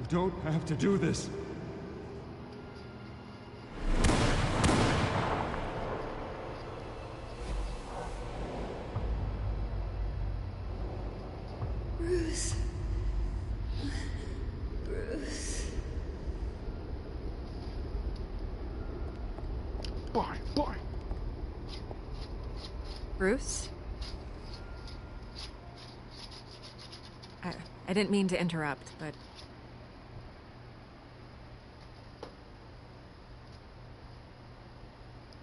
don't have to do this. Bruce. Bruce. Bye, bye. Bruce? I didn't mean to interrupt, but...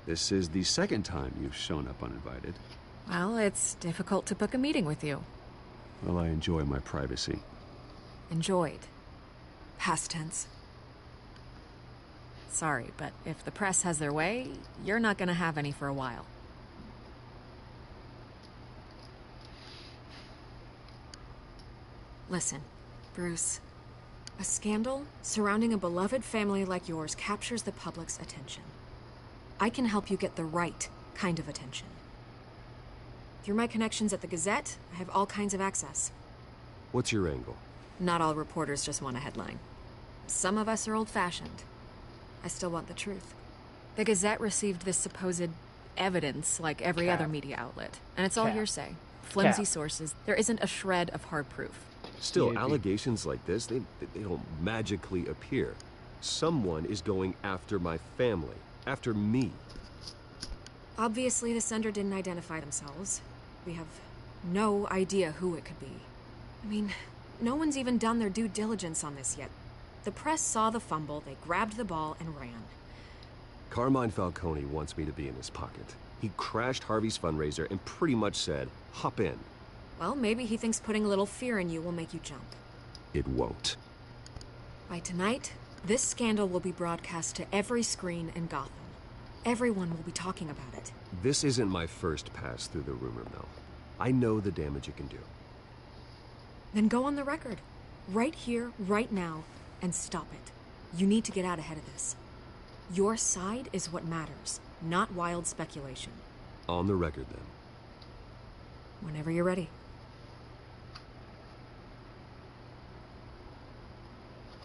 This is the second time you've shown up uninvited. Well, it's difficult to book a meeting with you. Well, I enjoy my privacy. Enjoyed. Past tense. Sorry, but if the press has their way, you're not gonna have any for a while. Listen, Bruce. A scandal surrounding a beloved family like yours captures the public's attention. I can help you get the right kind of attention. Through my connections at the Gazette, I have all kinds of access. What's your angle? Not all reporters just want a headline. Some of us are old-fashioned. I still want the truth. The Gazette received this supposed evidence like every other media outlet, and it's all hearsay. Flimsy sources. There isn't a shred of hard proof. Still, allegations like this, they don't magically appear. Someone is going after my family, after me. Obviously, the sender didn't identify themselves. We have no idea who it could be. I mean, no one's even done their due diligence on this yet. The press saw the fumble, they grabbed the ball and ran. Carmine Falcone wants me to be in his pocket. He crashed Harvey's fundraiser and pretty much said, hop in. Well, maybe he thinks putting a little fear in you will make you jump. It won't. By tonight, this scandal will be broadcast to every screen in Gotham. Everyone will be talking about it. This isn't my first pass through the rumor mill. I know the damage it can do. Then go on the record. Right here, right now, and stop it. You need to get out ahead of this. Your side is what matters, not wild speculation. On the record, then. Whenever you're ready.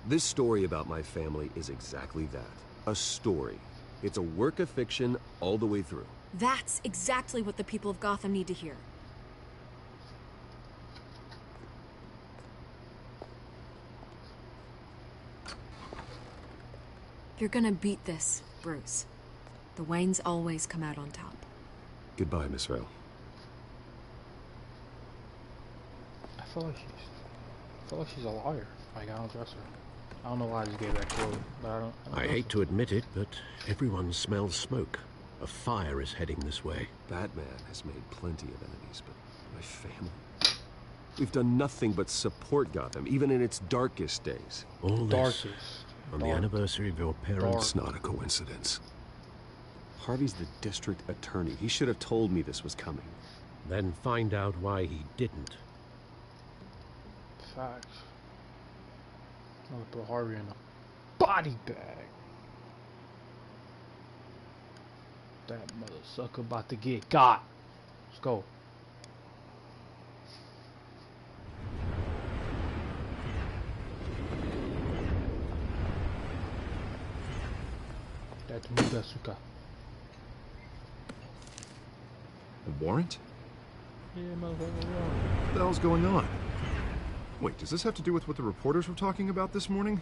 This story about my family is exactly that. A story. It's a work of fiction all the way through. That's exactly what the people of Gotham need to hear. You're gonna beat this, Bruce. The Waynes always come out on top. Goodbye, Miss Rowe. I feel like she's a liar. Like, I don't trust her. I don't know why I just gave that quote, but I don't I hate to admit it, but everyone smells smoke. A fire is heading this way. Batman has made plenty of enemies, but my family... We've done nothing but support Gotham, even in its darkest days. All this on the anniversary of your parents. It's not a coincidence. Harvey's the district attorney. He should have told me this was coming. Then find out why he didn't. Facts. I'm gonna put Harvey in a body bag. That mother sucker about to get got. Let's go. Mudasuka. A warrant? Yeah, motherfucker, What the hell's going on? Wait, does this have to do with what the reporters were talking about this morning?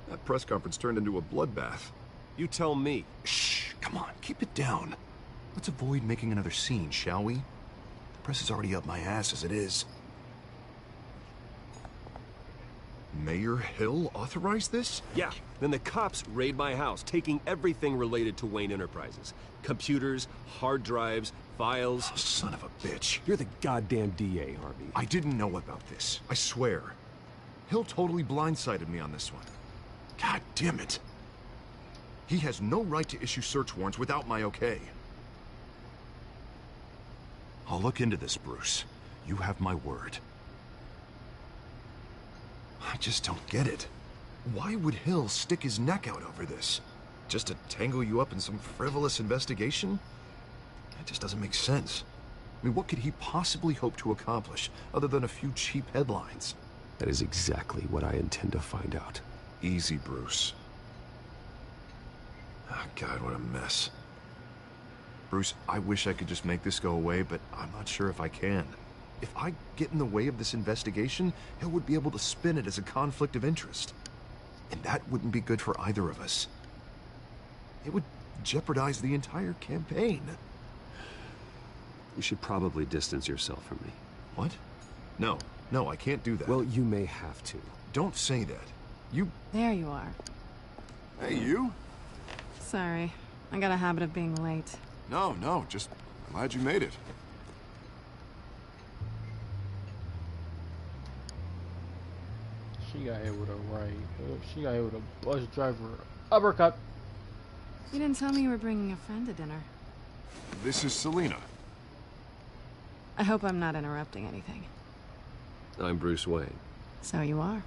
That press conference turned into a bloodbath. You tell me. Shh, come on, keep it down. Let's avoid making another scene, shall we? The press is already up my ass as it is. Mayor Hill authorized this? Yeah, then the cops raid my house, taking everything related to Wayne Enterprises. Computers, hard drives, files. Oh, son of a bitch. You're the goddamn DA, Harvey. I didn't know about this, I swear. Hill totally blindsided me on this one. God damn it. He has no right to issue search warrants without my okay. I'll look into this, Bruce. You have my word. I just don't get it. Why would Hill stick his neck out over this? Just to tangle you up in some frivolous investigation? That just doesn't make sense. I mean, what could he possibly hope to accomplish other than a few cheap headlines? That is exactly what I intend to find out. Easy, Bruce. Oh, God, what a mess. Bruce, I wish I could just make this go away, but I'm not sure if I can. If I get in the way of this investigation, Hill would be able to spin it as a conflict of interest. And that wouldn't be good for either of us. It would jeopardize the entire campaign. You should probably distance yourself from me. What? No, I can't do that. Well, you may have to. Don't say that. You... There you are. Hey, you? Sorry. I got a habit of being late. No, just glad you made it. She got hit with a right. She got hit with a bus driver uppercut. You didn't tell me you were bringing a friend to dinner. This is Selina. I hope I'm not interrupting anything. I'm Bruce Wayne. So you are.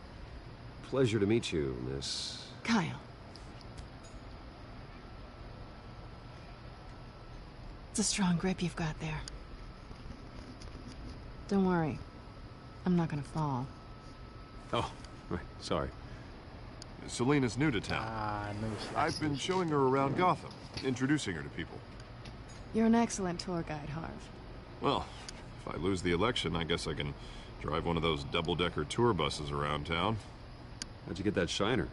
Pleasure to meet you, Miss... Kyle. It's a strong grip you've got there. Don't worry. I'm not gonna fall. Oh, right. Sorry. Selina's new to town. I've been showing her around Gotham, introducing her to people. You're an excellent tour guide, Harv. Well, if I lose the election, I guess I can drive one of those double-decker tour buses around town. How'd you get that shiner?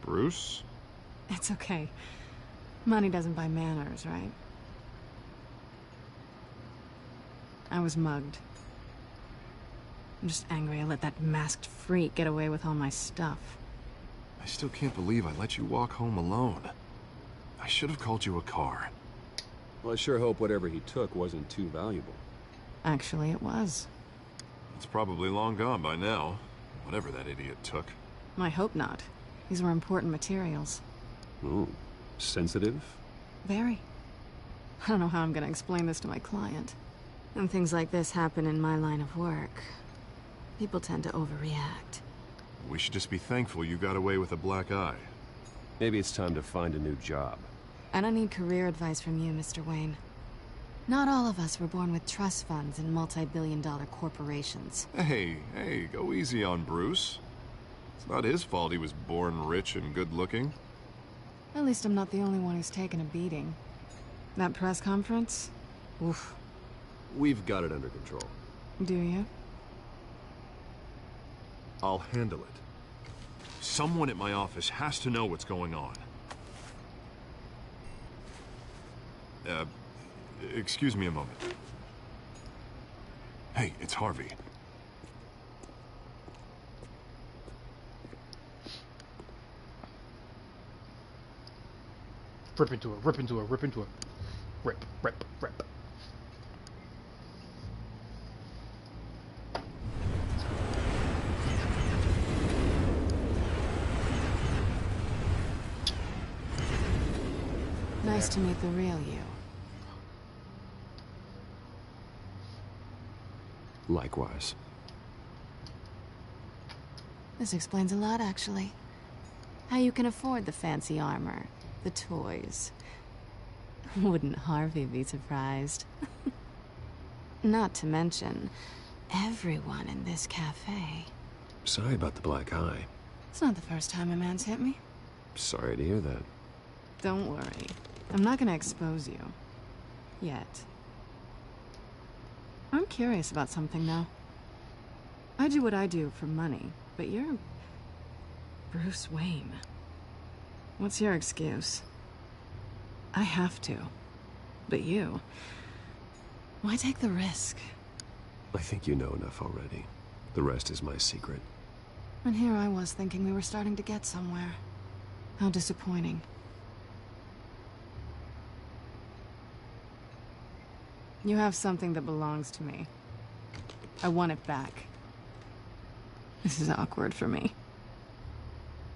Bruce? It's okay. Money doesn't buy manners, right? I was mugged. I'm just angry I let that masked freak get away with all my stuff. I still can't believe I let you walk home alone. I should have called you a car. Well, I sure hope whatever he took wasn't too valuable. Actually, it was. It's probably long gone by now, whatever that idiot took. I hope not. These were important materials. Ooh, sensitive? Very. I don't know how I'm gonna explain this to my client. When things like this happen in my line of work, people tend to overreact. We should just be thankful you got away with a black eye. Maybe it's time to find a new job. I don't need career advice from you, Mr. Wayne. Not all of us were born with trust funds and multi-billion-dollar corporations. Hey, go easy on Bruce. It's not his fault he was born rich and good-looking. At least I'm not the only one who's taken a beating. That press conference? Oof. We've got it under control. Do you? I'll handle it. Someone at my office has to know what's going on. Excuse me a moment. Hey, it's Harvey. Rip into her, rip into her, rip into her. Rip, rip, rip. Nice to meet the real you. Likewise. This explains a lot, actually. How you can afford the fancy armor, the toys. Wouldn't Harvey be surprised? Not to mention, everyone in this cafe. Sorry about the black eye. It's not the first time a man's hit me. Sorry to hear that. Don't worry. I'm not gonna expose you. Yet. I'm curious about something, though. I do what I do for money, but you're... Bruce Wayne. What's your excuse? I have to. But you... Why take the risk? I think you know enough already. The rest is my secret. And here I was thinking we were starting to get somewhere. How disappointing. You have something that belongs to me. I want it back. This is awkward for me.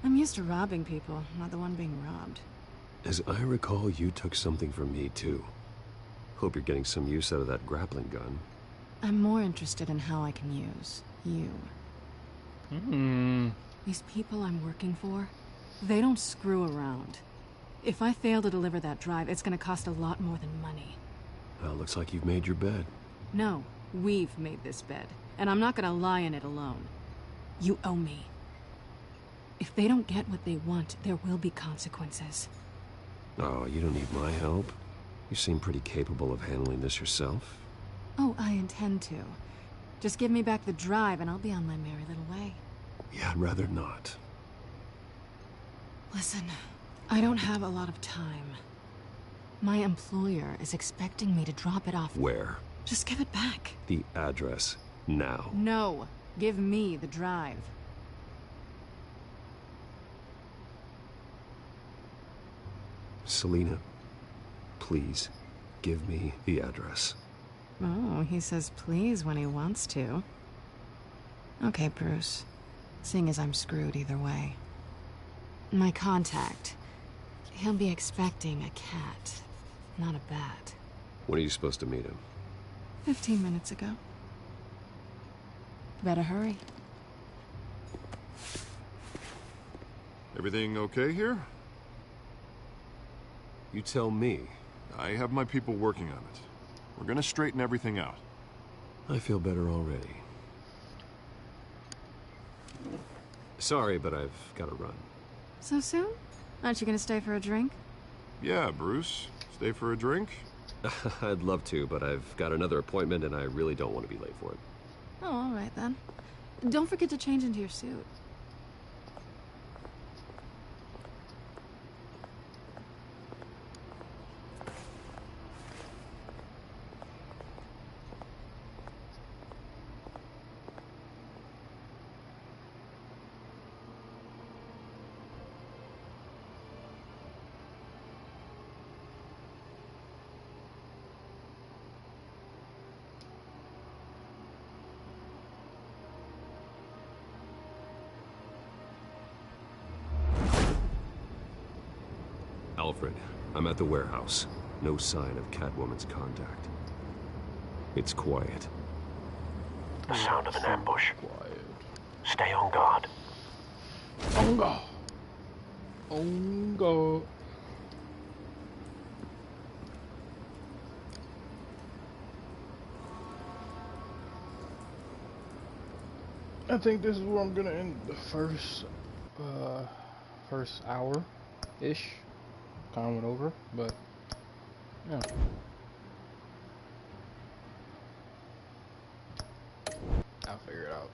I'm used to robbing people, not the one being robbed. As I recall, you took something from me, too. Hope you're getting some use out of that grappling gun. I'm more interested in how I can use you. These people I'm working for, they don't screw around. If I fail to deliver that drive, it's gonna cost a lot more than money. Well, looks like you've made your bed. No, we've made this bed, and I'm not gonna lie in it alone. You owe me. If they don't get what they want, there will be consequences. Oh, you don't need my help. You seem pretty capable of handling this yourself. Oh, I intend to. Just give me back the drive and I'll be on my merry little way. Yeah, I'd rather not. Listen, I don't have a lot of time. My employer is expecting me to drop it off. Where? Just give it back. The address, now. No, give me the drive. Selina, please, give me the address. Oh, he says please when he wants to. Okay, Bruce. Seeing as I'm screwed either way. My contact. He'll be expecting a cat, not a bat. When are you supposed to meet him? 15 minutes ago. Better hurry. Everything okay here? You tell me. I have my people working on it. We're gonna straighten everything out. I feel better already. Sorry, but I've got to run. So soon? Aren't you gonna stay for a drink? Yeah, Bruce. Stay for a drink? I'd love to, but I've got another appointment and I really don't want to be late for it. Oh, all right then. Don't forget to change into your suit. Alfred, I'm at the warehouse. No sign of Catwoman's contact. It's quiet. The sound of an ambush. Stay on guard. On guard. On guard. I think this is where I'm gonna end the first hour-ish. Kind of went over, but yeah. I'll figure it out.